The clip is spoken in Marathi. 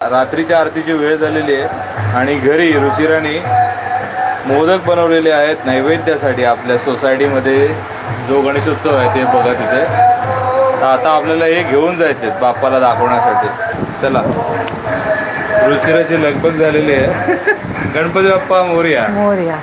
रात्रीच्या आरतीची वेळ झालेली आहे आणि घरी रुचिराने मोदक बनवलेले आहेत नैवेद्यासाठी. आपल्या सोसायटीमध्ये जो गणेशोत्सव आहे ते बघा तिथे. तर आता आपल्याला हे घेऊन जायचे बाप्पाला दाखवण्यासाठी. चला, रुचिराची लगबग झालेली आहे. गणपती बाप्पा मोरया. मोरया.